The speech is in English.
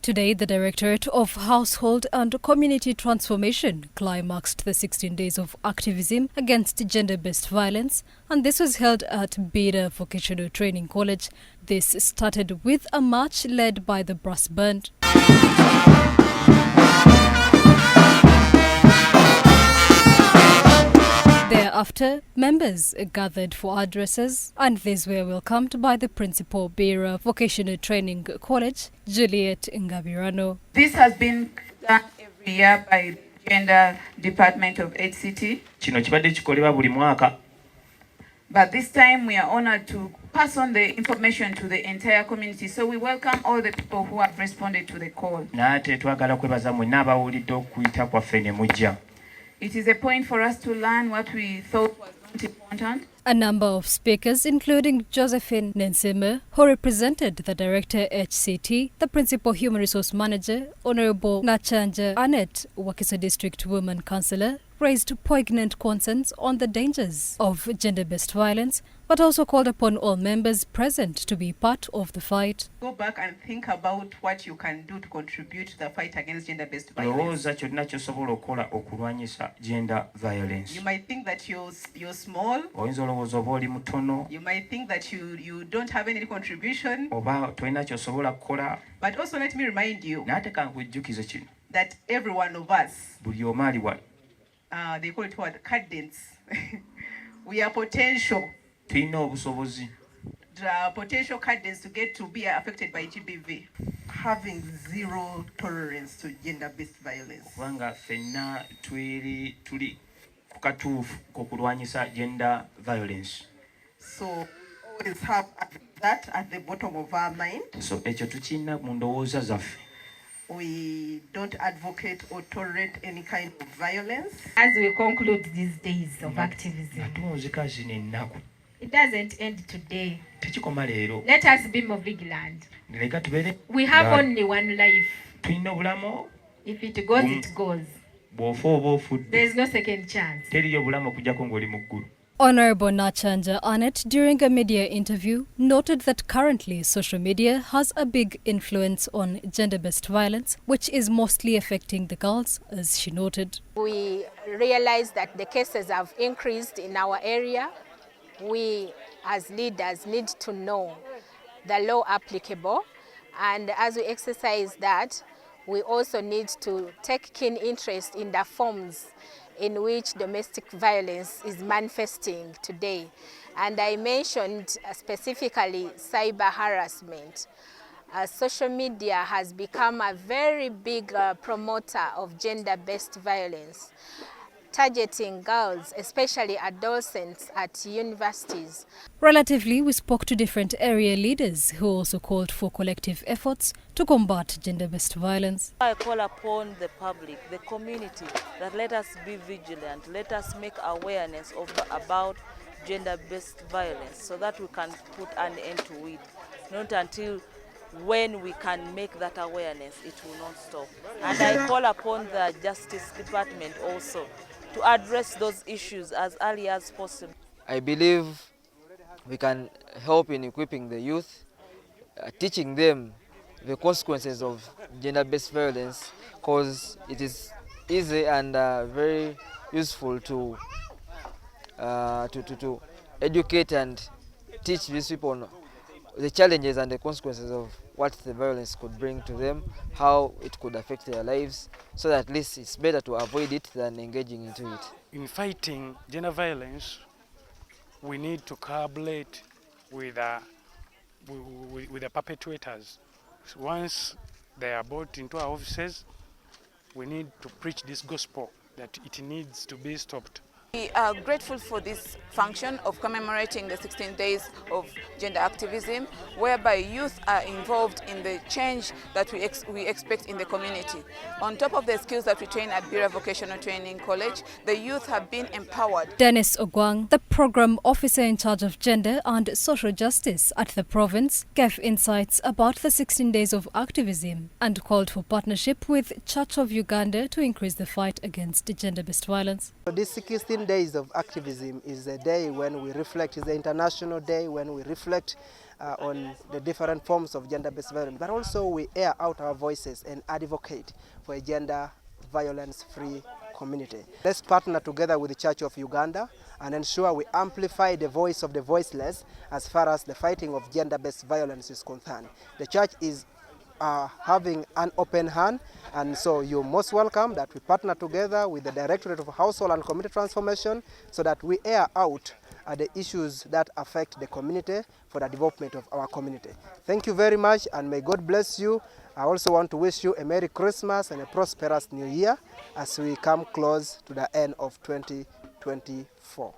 Today, the Directorate of Household and Community Transformation climaxed the 16 days of activism against gender-based violence, and this was held at Bbira Vocational Training College. This started with a march led by the brass band. Thereafter, members gathered for addresses, and these were welcomed by the principal Bbira Vocational Training College, Juliet Ngabirano. This has been done every year by the Gender Department of HCT. But this time we are honored to pass on the information to the entire community. So we welcome all the people who have responded to the call. It is a point for us to learn what we thought was not important. A number of speakers, including Josephine Nenseme, who represented the Director HCT, the Principal Human Resource Manager, Honorable Nachanja Annette, Wakiso District Women Councillor, raised poignant concerns on the dangers of gender-based violence, but also called upon all members present to be part of the fight. Go back and think about what you can do to contribute to the fight against gender-based violence. You might think that you're small. You might think that you don't have any contribution. But also let me remind you that every one of us, they call it what? Cadence. We are potential. Potential cadence to get to be affected by GBV. Having zero tolerance to gender-based violence. Gender violence. So we always have that at the bottom of our mind. So we don't advocate or tolerate any kind of violence. As we conclude these days of activism, it doesn't end today. Let us be more vigilant. We have only one life. If it goes, it goes. There is no second chance. Honorable Nachanja Annette, during a media interview, noted that currently social media has a big influence on gender-based violence, which is mostly affecting the girls, as she noted. We realize that the cases have increased in our area. We, as leaders, need to know the law applicable, and as we exercise that, we also need to take keen interest in the forms in which domestic violence is manifesting today. And I mentioned specifically cyber harassment. Social media has become a very big promoter of gender-based violence, targeting girls, especially adolescents at universities. Relatively, we spoke to different area leaders who also called for collective efforts to combat gender-based violence. I call upon the public, the community, that let us be vigilant, let us make awareness about gender-based violence so that we can put an end to it. Not until when we can make that awareness, it will not stop. And I call upon the Justice Department also to address those issues as early as possible. I believe we can help in equipping the youth, teaching them the consequences of gender-based violence, because it is easy and very useful to educate and teach these people the challenges and the consequences of what the violence could bring to them, how it could affect their lives, so that at least it's better to avoid it than engaging into it. In fighting gender violence, we need to collaborate with the perpetrators. So once they are brought into our offices, we need to preach this gospel that it needs to be stopped. We are grateful for this function of commemorating the 16 days of gender activism, whereby youth are involved in the change that we expect in the community. On top of the skills that we train at Bbira Vocational Training College, the youth have been empowered. Dennis Ogwang, the program officer in charge of gender and social justice at the province, gave insights about the 16 days of activism and called for partnership with Church of Uganda to increase the fight against gender-based violence. This 16 days of activism is a day when we reflect, it's the international day when we reflect on the different forms of gender-based violence, but also we air out our voices and advocate for a gender violence-free community. Let's partner together with the Church of Uganda and ensure we amplify the voice of the voiceless as far as the fighting of gender-based violence is concerned. The church is having an open hand, and so you're most welcome that we partner together with the Directorate of Household and Community Transformation so that we air out the issues that affect the community for the development of our community. Thank you very much, and may God bless you. I also want to wish you a Merry Christmas and a prosperous New Year as we come close to the end of 2024.